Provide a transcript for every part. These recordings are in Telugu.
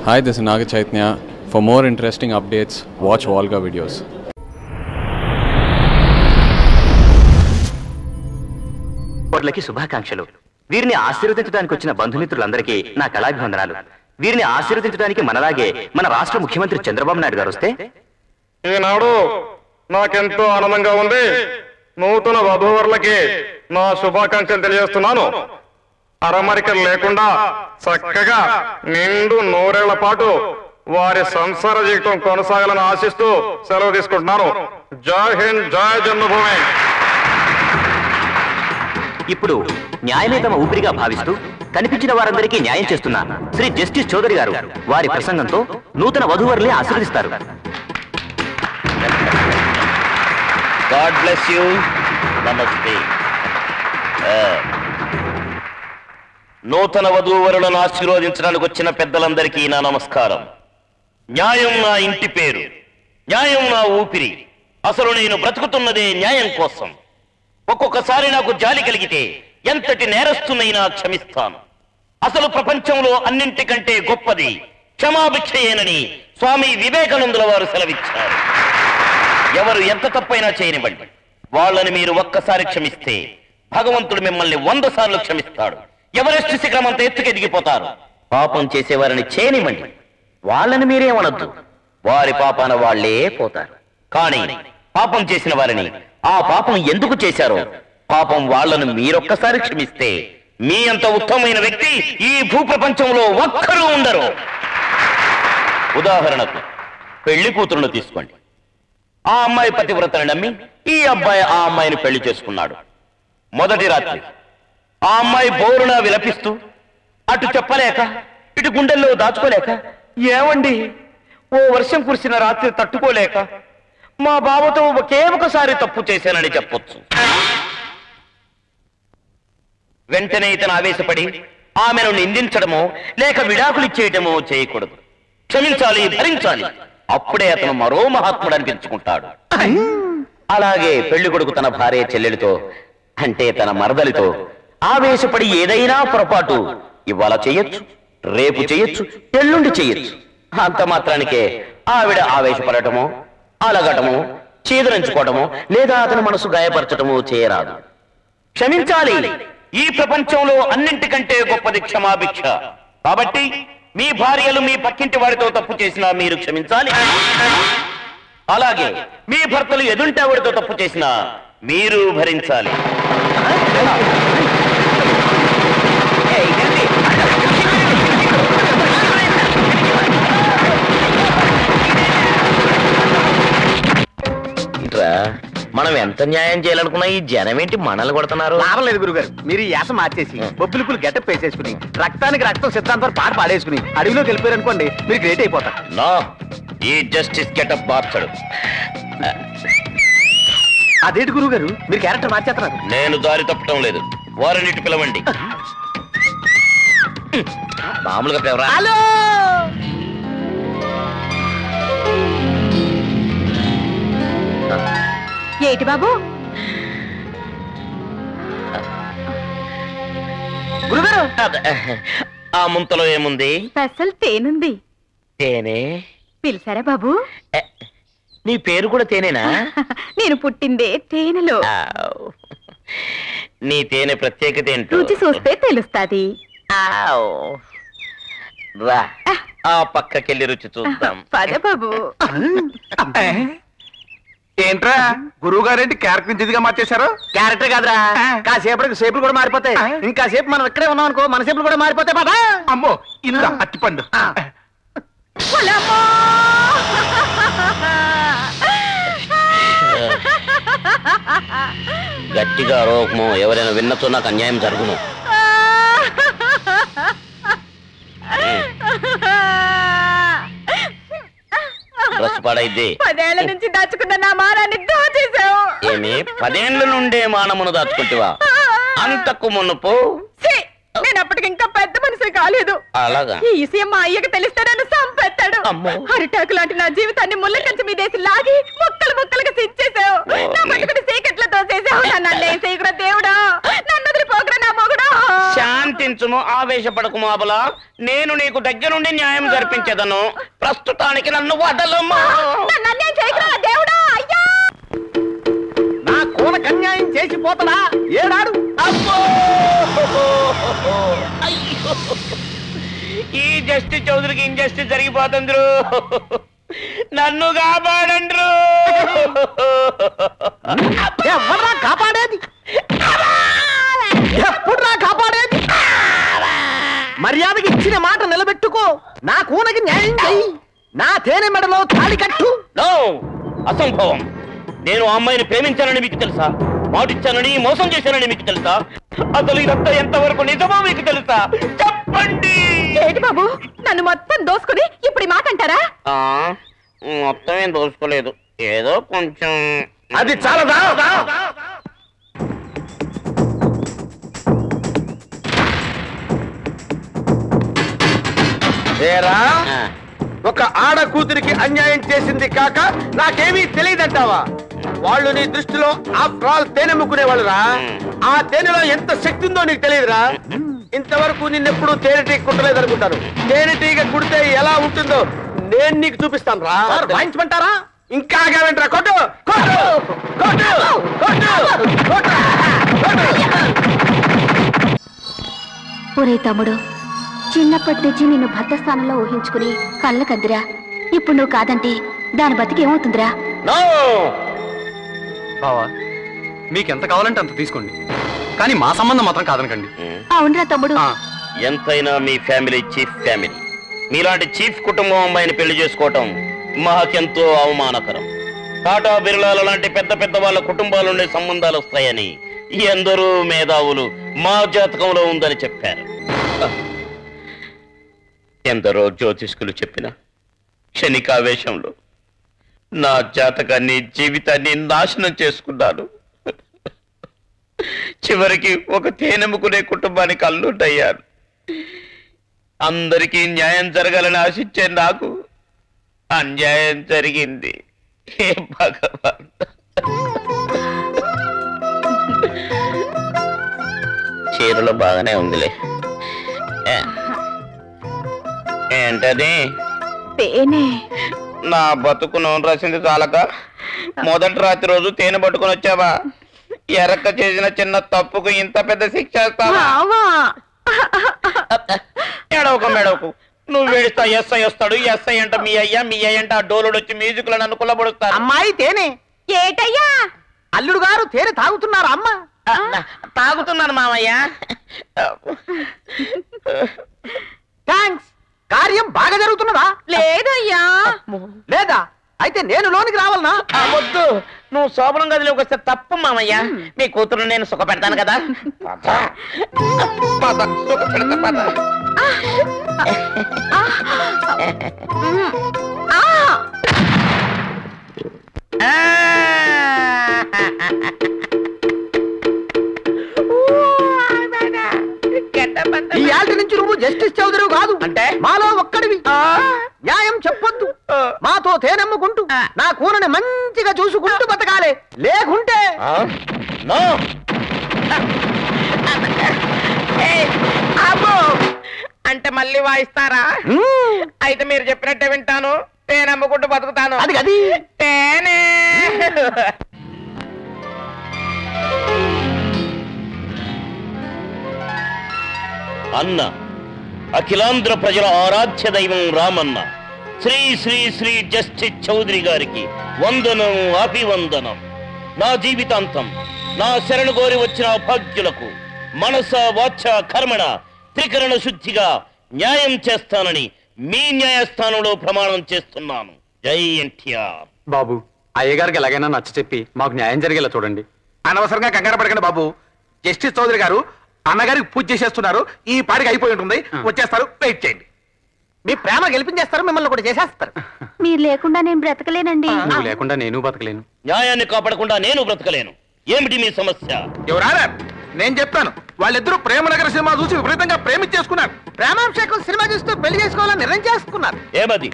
Hi, this is Naga Chaitanya. For more interesting updates, watch Volga videos. వారికి శుభాకాంక్షలు. వీరిని ఆశీర్వదించడానికి వచ్చిన బంధుమిత్రులందరికీ నా కళాభివందనాలు. వీరిని ఆశీర్వదించడానికి మనలాగే మన రాష్ట్ర ముఖ్యమంత్రి చంద్రబాబు నాయుడు గారు వస్తే ఈనాడు నాకెంతో ఆనందంగా ఉంది. నూతన వధూవరులకి నా శుభాకాంక్షలు తెలియజేస్తున్నాను. అరమరికలు లేకుండా చక్కగా నిండు నూరేళ్ల పాటు వారి సంసార జీవితం కొనసాగాలని ఆశిస్తూ సెలవు తీసుకుంటున్నాను. జై హింద్, జై జన్మభూమి. ఇప్పుడు న్యాయమే తమ ఊపిరిగా భావిస్తూ కనిపించిన వారందరికీ న్యాయం చేస్తున్న శ్రీ జస్టిస్ చౌదరి గారు వారి ప్రసంగంతో నూతన వధూవరుల్ని ఆశీర్వదిస్తారు. God bless you. నమస్తే. నూతన వధూవరులను ఆశీర్వదించడానికి వచ్చిన పెద్దలందరికీ నా నమస్కారం. న్యాయం నా ఇంటి పేరు, న్యాయం నా ఊపిరి. అసలు నేను బ్రతుకుతున్నదే న్యాయం కోసం. ఒక్కొక్కసారి నాకు జాలి కలిగితే ఎంతటి నేరస్తునైనా క్షమిస్తాను. అసలు ప్రపంచంలో అన్నింటికంటే గొప్పది క్షమాభిక్షయేనని స్వామి వివేకానందుల వారు సెలవిచ్చారు. ఎవరు ఎంత తప్పైనా చేయనివ్వండి, వాళ్ళని మీరు ఒక్కసారి క్షమిస్తే భగవంతుడు మిమ్మల్ని 100 సార్లు క్షమిస్తాడు. ఎవరెస్ట్ శిఖరం అంత ఎత్తుకెదిగిపోతారు. పాపం చేసేవారిని చేయనివ్వండి, వాళ్ళని మీరేమనొద్దు, వారి పాపాన వాళ్లే పోతారు. కానీ పాపం చేసిన వారిని ఆ పాపం ఎందుకు చేశారో పాపం వాళ్లను మీరొక్కసారి క్షమిస్తే మీ అంత ఉత్తమమైన వ్యక్తి ఈ భూప్రపంచంలో ఒక్కరూ ఉండరు. ఉదాహరణకు పెళ్లి కూతురును తీసుకోండి. ఆ అమ్మాయి పతివ్రతని నమ్మి ఈ అబ్బాయి ఆ అమ్మాయిని పెళ్లి చేసుకున్నాడు. మొదటి రాత్రి ఆ అమ్మాయి బోరునా విలపిస్తూ అటు చెప్పలేక ఇటు గుండెల్లో దాచుకోలేక, ఏమండి ఓ వర్షం కురిసిన రాత్రి తట్టుకోలేక మా బావతో ఒకే ఒకసారి తప్పు చేశానని చెప్పొచ్చు. వెంటనే ఇతను ఆవేశపడి ఆమెను నిందించడమో లేక విడాకులు ఇచ్చేయటమో చేయకూడదు. క్షమించాలి, భరించాలి. అప్పుడే అతను మరో మహాత్ముడు అనిపించుకుంటాడు. అలాగే పెళ్లి కొడుకు తన భార్య చెల్లెలితో అంటే తన మరదలితో ఆవేశపడి ఏదైనా పొరపాటు ఇవాళ చేయొచ్చు, రేపు చేయొచ్చు, ఎల్లుండి చేయొచ్చు. అంత మాత్రానికే ఆవిడ ఆవేశపడటమో అలగటమో చీదరించుకోవటమో లేదా అతని మనసు గాయపరచటమో చేయరాదు. క్షమించాలి. ఈ ప్రపంచంలో అన్నింటికంటే గొప్పది క్షమాభిక్ష. కాబట్టి మీ భార్యలు మీ పక్కింటి వాడితో తప్పు చేసినా మీరు క్షమించాలి. అలాగే మీ భర్తలు ఎదుంటి వాడితో తప్పు చేసినా మీరు భరించాలి. మనం ఎంత న్యాయం చేయాలనుకున్నా ఈ జనం ఏంటి మనల్ని కొడుతున్నారు? లాభం లేదు గురుగారు. మీరు ఈ యాస మార్చేసి బొబ్బిలిపులు గెటప్ వేసేసుకుని రక్తానికి రక్తం సిద్ధాంతం పాట పాడేసుకుని అడవిలోకి వెళ్ళిపోయారు అనుకోండి, మీరు గ్రేట్ అయిపోతారు. నా ఈ జస్టిస్ గెటప్ మార్చడు. అదేంటి గురుగారు మీరు క్యారెక్టర్ మార్చేస్తున్నారు? నేను దారి తప్పటం లేదు. వారినిటి పిలవండి. మామూలుగా పిలవరా? హలో ఏటి బాబు? గురుగారు ఆ ముంతలో ఏముంది? స్పెషల్ తేనుంది. తేనె పిలిచారా బాబు? నీ పేరు కూడా తేనేనా? నేను పుట్టిందే తేనెలో. నీ తేనె ప్రత్యేకత ఏంటో రుచి చూస్తే తెలుస్తాది. రా ఆ పక్కకెళ్ళి రుచి చూద్దాం. పద బాబు. ఏంట్రా గురువు గారేంటి క్యారెక్టర్ నుంచి ఇదిగా మార్చేశారు? క్యారెక్టర్ కాదురా, కాసేపటికి షేపులు కూడా మారిపోతాయి. ఇంకా సేపు మనం ఇక్కడే ఉన్నాం అనుకో, మన షేపులు కూడా మారిపోతాయి. బాబా అమ్మో ఇలా అట్టిపండు. గట్టిగా రోకము. ఎవరైనా విన్నతో నాకు అన్యాయం జరుగును. డ్రెస్ పాడైద్ది. 10 ఏళ్ల నుంచి దాచుకున్న నా మానాన్ని దోచేశావు. ఏమి 10 ఏళ్ల నుండే మానమును దాచుకుంటావా? అంతకు మునుపు నేను అప్పటికి ఇంకా పెద్ద మనిషి కాలేదు. అలాగా? ఈ విషయం మా అయ్యకి తెలిస్తే నన్ను చంపేస్తాడు. అరిటాకు లాంటి నా జీవితాన్ని ముళ్ళ కంచె మీదేసి లాగి ముక్కలు ముక్కలుగా సించేశావు. నా బతుకుని సీకట్లో తోసేసావు. నన్ను అన్నేసేయకురా దేవుడా, నన్ను వదిలిపోకురా నా మొగుడు. శాంతి శాంతించుము, ఆవేశపడకుము అబలా. నేను నీకు దగ్గరుండి న్యాయం జరిపించేదను. ప్రస్తుతానికి నన్ను వదలమ్మా. నా కోనకు అన్యాయం చేసి పోతడా ఏడాడు. అయ్యో, ఈ జస్టిస్ చౌదరికి ఇంజస్టిస్ జరిగిపోతుండ్రు. నన్ను కాపాడండ్రు. ఎవరా కాపాడేది? ఎప్పుడురా కాపాడేది? మర్యాదకి ఇచ్చిన మాట నిలబెట్టుకో. నా కూనకి న్యాయం చెయ్యి. నా తేనె మెడలో తాళి కట్టు. నో, అసంభవం. నేను ఆ అమ్మాయిని ప్రేమించానని మీకు తెలుసా? మాటిచ్చానని మోసం చేశానని మీకు తెలుసా? అసలు ఇదంతా ఎంతవరకు నిజమో మీకు తెలుసా? చెప్పండి. ఏంటి బాబు, నన్ను మొత్తం దోసుకుని ఇప్పుడు ఈ మాట అంటారా? మొత్తం ఏం దోసుకోలేదు, ఏదో కొంచెం. అది చాలదా? ఏరా, ఒక ఆడ కూతురికి అన్యాయం చేసింది కాక నాకేమీ తెలియదంటావా? వాళ్ళు నీ దృష్టిలో ఆఫ్టర్ ఆల్ తేనె ముక్కునేవాళ్ళురా. ఆ తేనెలో ఎంత శక్తి ఉందో నీకు తెలియదురా. ఇంతవరకు నిన్నెప్పుడు తేనెటీగ కుట్టలేదు అనుకుంటాను. తేనెటీగ కుడితే ఎలా ఉంటుందో నేను నీకు చూపిస్తాను రా. వాయించమంటారా? ఇంకా ఆగావేంట్రా? కొట్టు కొట్టు కొట్టు కొట్టు కొట్టు. ఒరే తమ్ముడు, చిన్నప్పటి నుంచి నిన్ను భర్త స్థానంలో ఊహించుకుని కళ్ళకద్దిరా. ఇప్పుడు నువ్వు కాదంటే దాని బతికేమవుతుందిరా? బావా, మీకెంత కావాలంటే అంత తీసుకోండి, కానీ మా సంబంధం మాత్రం కాదనకండి. అవునరా తమ్ముడు. ఎంతైనా మీ ఫ్యామిలీ చీఫ్ ఫ్యామిలీ. మీలాంటి చీఫ్ కుటుంబం అమ్మాయిని పెళ్లి చేసుకోవటం మాకెంతో అవమానకరం. టాటా బిర్లాల లాంటి పెద్ద పెద్ద వాళ్ళ కుటుంబాలుండే సంబంధాలు వస్తాయని ఎందరో మేధావులు మా జాతకంలో ఉందని చెప్పారు. ఎందరో జ్యోతిష్కులు చెప్పిన క్షణికావేశంలో నా జాతకాన్ని జీవితాన్ని నాశనం చేసుకున్నాను. చివరికి ఒక తేనెముకునే కుటుంబానికి అల్లుడయ్యాను. అందరికీ న్యాయం జరగాలని ఆశించే నాకు అన్యాయం జరిగింది. హే భగవాన్. చీరలో బాగానే ఉందిలే. ఏంటది? తేనె. నా బతుకు నూనె రాసింది చాలక మొదటి రాత్రి రోజు తేనె పట్టుకుని వచ్చావా? ఎరక్క చేసిన చిన్న తప్పుకు ఇంత పెద్ద శిక్ష వేస్తావా? ఎడవకు మెడవకు. నువ్వు వేడిస్తా ఎస్ఐ వస్తాడు. ఎస్ఐ అంట మీ అయ్యా, మీ అయ్య అంటే ఆ డోలుడు వచ్చి మ్యూజిక్ లో నన్ను కుల్లబడుతారు. అమ్మాయి తేనె. ఏటయ్యా? అల్లుడు గారు తేనె తాగుతున్నారా? అమ్మ తాగుతున్నాను మామయ్య. థ్యాంక్స్. కార్యం బాగా జరుగుతున్నదా? లేదయ్యా. లేదా? అయితే నేను లోనికి రావాలనా? వద్దు, నువ్వు శోభనం గదిలోకి వస్తే తప్పు మామయ్య. మీ కూతురు నేను సుఖ పెడతాను కదా. సుఖ పెడతా పద. ఈ ఆల్టి నుంచి నువ్వు జస్టిస్ చౌదరి కాదు. అంటే మాలో ఒక్కడివి. న్యాయం చెప్పొద్దు. మాతో తేనెమ్ముకుంటూ నా కూనని మంచిగా చూసుకుంటూ బతకాలే. లేకుంటే అంటే మళ్ళీ వాయిస్తారా? అయితే మీరు చెప్పినట్టే వింటాను. తేనెమ్ముకుంటూ బతుకుతాను. అది అది తేనె. అన్న అఖిలాంధ్ర ప్రజల ఆరాధ్య దైవం రామన్న శ్రీ శ్రీ శ్రీ జస్టిస్ చౌదరి గారికి వందనం, అభివందనం. నా జీవితాంతం నా శరణు కోరి వచ్చిన అభాగ్యులకు మనస వాచ కర్మణ త్రికరణ శుద్ధిగా న్యాయం చేస్తానని మీ న్యాయస్థానంలో ప్రమాణం చేస్తున్నాను. జై ఎన్టీఆర్. బాబు, అయ్యగారికి ఎలాగైనా నచ్చ చెప్పి మాకు న్యాయం జరిగేలా చూడండి. అనవసరంగా కంగారు పడకండి బాబు. జస్టిస్ చౌదరి గారు అన్నగారికి పూజ చేసేస్తున్నారు. ఈ పాడికి అయిపోయి ఉంటుంది. వచ్చేస్తారు, వెయిట్ చేయండి. మీ ప్రేమ గెలిపించేస్తారు, మిమ్మల్ని కూడా చేసేస్తారు. మీరు లేకుండా నేను బ్రతకలేనండి. నువ్వు లేకుండా నేను బతకలేను. న్యాయాన్ని కాపాడకుండా నేను బ్రతకలేను. ఏమిటి మీ సమస్య? ఎవరారా? నేను చెప్తాను. వాళ్ళిద్దరూ ప్రేమనగర సినిమా చూసి విపరీతంగా ప్రేమించేసుకున్నారు. ప్రేమాభిషేకం సినిమా చూస్తూ పెళ్లి చేసుకోవాలని నిర్ణయం చేసుకున్నారు. ఏమది?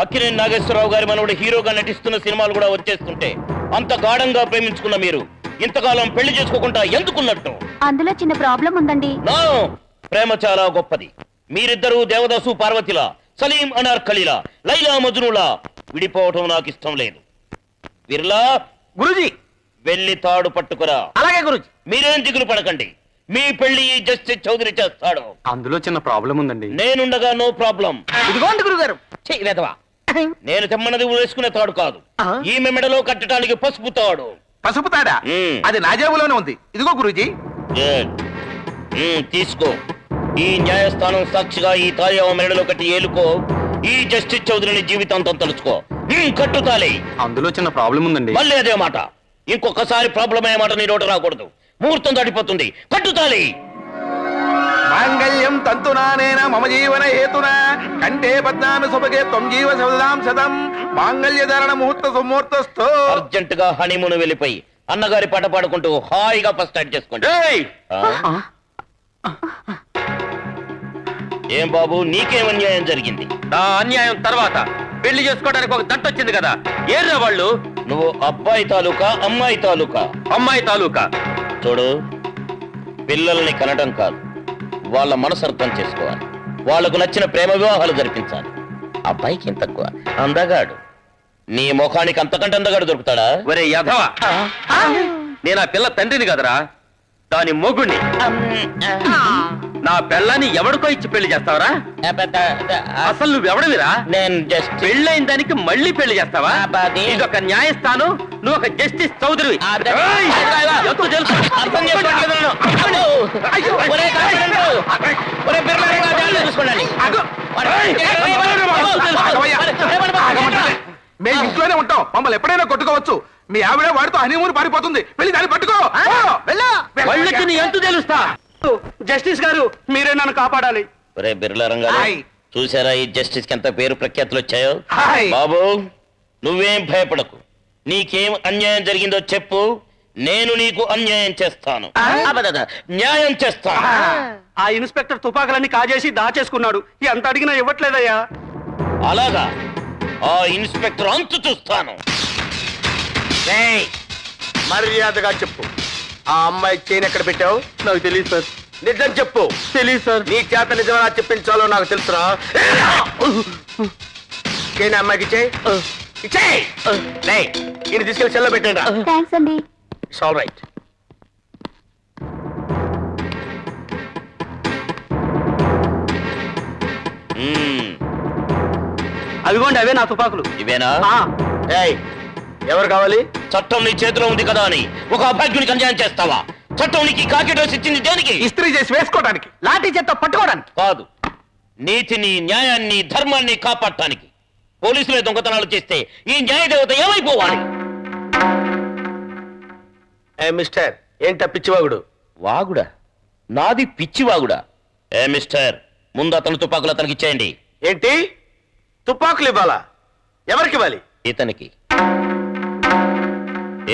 అక్కినేని నాగేశ్వరరావు గారి మనవడు హీరోగా నటిస్తున్న సినిమాలు కూడా వచ్చేస్తుంటే అంత గాఢంగా ప్రేమించుకున్న మీరు ఇంతకాలం పెళ్లి చేసుకోకుండా ఎందుకున్నట్టు? అందులో చిన్న ప్రాబ్లం ఉందండి. నో, ప్రేమ చాలా గొప్పది. మీరిద్దరూ దేవదాసు పార్వతిలా, సలీం అనార్కలిలా, లైలా మజ్నులా విడిపోవటం నాకు ఇష్టం లేదు. విర్లా గురుజీ వెళ్ళి తాడు పట్టుకురా. అలాగే గురుజీ. మీరేం దిగులు పడకండి, మీ పెళ్లి ఈ జస్టిస్ చౌదరి చేస్తాడు. అందులో చిన్న ప్రాబ్లం ఉందండి. నేనుండగా నో ప్రాబ్లం. ఇదిగోండి గురుగారు. నేను తెమ్మన్నది వేసుకునే తాడు కాదు, ఈమె మెడలో కట్టడానికి పసుపు తాడు. పసుపు తాడా? అది నా జేబులోనే ఉంది. ఇదిగో గురుజీ. తీసుకో. ఈ న్యాయస్థానం సాక్షిగా ఈ తాయి మెడలో కట్టి ఏలుకో. ఈ జస్టిస్ చౌదరిని జీవితాంతం తలుచుకో. కట్టుతాలి. అందులో చిన్న ప్రాబ్లం ఉందండి. మళ్ళీ అదే మాట. ఇంకొకసారి ప్రాబ్లం అయ్యే మాట నీ నోట రాకూడదు. ముహూర్తం దాటిపోతుంది. కట్టుతాలి. మాంగళ్యం తంతునానేన మమ జీవన హేతున కంటే పద్నామి సుభగే త్వం జీవ శతదాం శతం మాంగళ్య ధారణ ముహూర్త సుముహూర్తస్థో. అర్జెంట్ గా హనీమూన్ వెళ్ళిపోయి అన్నగారి పాట పాడుకుంటూ హాయిగా ఫస్ట్ స్టార్ట్ చేసుకోండి. ఏం బాబు, నీకేం అన్యాయం జరిగింది? నా అన్యాయం తర్వాత పెళ్లి చేసుకోవడానికి ఒక దంట వచ్చింది కదా, ఏర్రా వాళ్ళు? నువ్వు అబ్బాయి తాలూకా అమ్మాయి తాలూకా? అమ్మాయి తాలూకా. చూడు, పిల్లల్ని కనడం కాదు, వాళ్ళ మనసు అర్థం చేసుకోవాలి. వాళ్లకు నచ్చిన ప్రేమ వివాహాలు జరిపించాలి. అబ్బాయికి ఏం తక్కువ, అందగాడు. నీ ముఖానికి అంతకంటే అందగాడు దొరుకుతాడా? ఒరే యధవా, నేను ఆ పిల్ల తండ్రిని కదరా, దాని మొగుణ్ణి. నా పిల్లని ఎవడికో ఇచ్చి పెళ్లి చేస్తావరా? అసలు నువ్వెవడవిరా? నేను జస్ట్ పెళ్ళైన దానికి మళ్ళీ పెళ్లి చేస్తావా? ఇదొక న్యాయస్థానం, నువ్వు ఒక జస్టిస్ చౌదరివి. మేము ఇంట్లోనే ఉంటాం, మమ్మల్ని ఎప్పుడైనా కొట్టుకోవచ్చు. మీ ఆవిడ వాడితో హనీమూన్ పారిపోతుంది, వెళ్ళి దాన్ని పట్టుకో. వాళ్ళకి నీ ఎంత తెలుస్తా? జస్టిస్ గారు, మీరే నన్ను కాపాడాలి. ఒరే బిర్లా రంగాలు, చూసారా ఈ జస్టిస్ కి ఎంత పేరు ప్రఖ్యాతులు వచ్చాయో? బాబు, నువ్వేం భయపడకు. నీకేం అన్యాయం జరిగిందో చెప్పు, నేను నీకు అన్యాయం చేస్తాను, న్యాయం చేస్తాను. ఆ ఇన్స్పెక్టర్ తుపాకులన్నీ కాజేసి దాచేసుకున్నాడు, ఎంత అడిగినా ఇవ్వట్లేదయ్యా. అలాగా? ఆ ఇన్స్పెక్టర్ అంతు చూస్తాను. మర్యాదగా చెప్పు, ఆ అమ్మాయి చైన్ ఎక్కడ పెట్టావు? నాకు తెలియదు సార్. నిజం చెప్పు. తెలియదు సార్. నీ చేత నిజమా చెప్పించాలో నాకు తెలుసురా. చైన్ అమ్మాయికి ఈయన తీసుకెళ్ళి సెల్లో పెట్టండి. థ్యాంక్స్ అండి. It's all right. అవిగోండి, అవే నా తుపాకులు. ఇవేనా? ఎవరు కావాలి? చట్టం నీ చేతిలో ఉంది కదా అని ఒక అభాగ్యునికి అన్యాయం చేస్తావా? చట్టం నీకు కాకి డ్రెస్ ఇచ్చింది దేనికి? ఇస్త్రీ చేసి వేసుకోవడానికి, లాఠీ చేత్తో పట్టుకోవడానికి కాదు. నీతిని, న్యాయాన్ని, ధర్మాన్ని కాపాడటానికి. పోలీసులే దొంగతనాలు చేస్తే ఈ న్యాయదేవత ఏమైపోవాలి? మిస్టర్, ఏంట పిచ్చివాగుడు? వాగుడా? నాది పిచ్చివాగుడా? మిస్టర్, ముందు అతను తుపాకులు అతనికి ఇచ్చేయండి. ఏంటి తుపాకులు ఇవ్వాలా? ఎవరికి ఇవ్వాలి? ఇతనికి.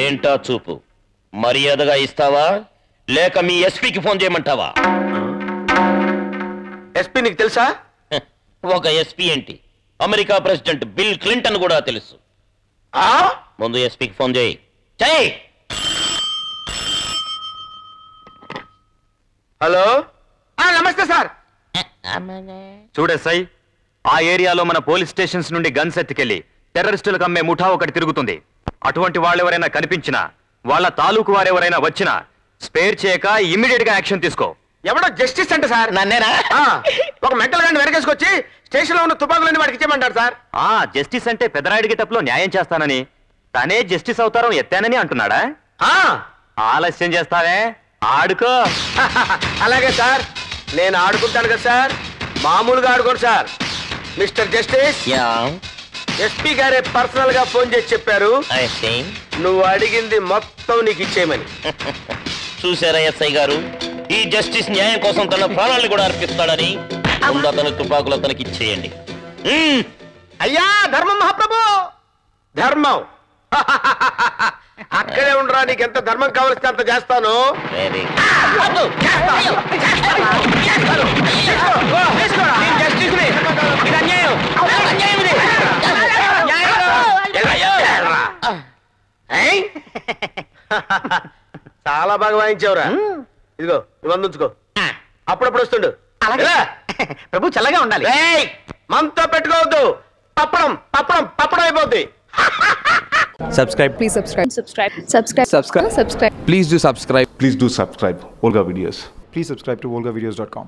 ఏంటా చూపు? మర్యాదగా ఇస్తావా లేక మీ ఎస్పీకి ఫోన్ చేయమంటావా? ఎస్పీ నీకు తెలుసా? ఒక ఎస్పీ ఏంటి, అమెరికా ప్రెసిడెంట్ బిల్ క్లింటన్ కూడా తెలుసు. ముందు ఎస్పీకి ఫోన్ చేయి. హలో, నమస్తే సార్. చూడెస్ఐ, ఆ ఏరియాలో మన పోలీస్ స్టేషన్స్ నుండి గన్స్ ఎత్తుకెళ్లి టెర్రరిస్టులకు అమ్మే ముఠా ఒకటి తిరుగుతుంది. అటువంటి వాళ్ళెవరైనా కనిపించినా, వాళ్ళ తాలూకు వారెవరైనా వచ్చినా స్పేర్ చేయక ఇమ్మీడియట్ గా యాక్షన్ తీసుకో. ఎవడో జస్టిస్ అంటే సార్? నన్నేనా? ఒక మెంటల్ గాని వెనకేసుకొచ్చి స్టేషన్ లో ఉన్న తుపాకులన్నీ వాడికి ఇచ్చేయమంటారు సార్. జస్టిస్ అంటే పెదరాయుడి గెటప్లో న్యాయం చేస్తానని, తనే జస్టిస్ అవతారం ఎత్తానని అంటున్నాడా? ఆలస్యం చేస్తావే, ఆడుకో. అలాగే సార్, నేను ఆడుకుంటాను కదా సార్, మామూలుగా ఆడుకోండి సార్. మిస్టర్ జస్టిస్, ఎస్పీ గారే పర్సనల్ గా ఫోన్ చేసి చెప్పారు నువ్వు అడిగింది మొత్తం నీకు ఇచ్చేయమని. చూసారా ఎస్ఐ గారు, ఈ జస్టిస్ న్యాయం కోసం తన ప్రాణాలను కూడా అర్పిస్తాడని. ముందు అతని తుపాకులు అతనికి ఇచ్చేయండి. అయ్యా ధర్మం మహాప్రభు, ధర్మం. అక్కడే ఉండరా, నీకు ఎంత ధర్మం కావలిస్తే అంత చేస్తాను. చాలా బాగా వాయించావురా. ఇదిగో నువ్వు అందుకో, అప్పుడప్పుడు వస్తుండు. ఇలా. ప్రభు చల్లగా ఉండాలి. ఏయ్, మనతో పెట్టుకోవద్దు. పప్పడం పప్పడం పప్పడం అయిపోద్ది. Subscribe. Please subscribe. Subscribe. Subscribe. Subscribe. Please do subscribe. Please do subscribe Volga Videos. Please subscribe to volgavideos.com.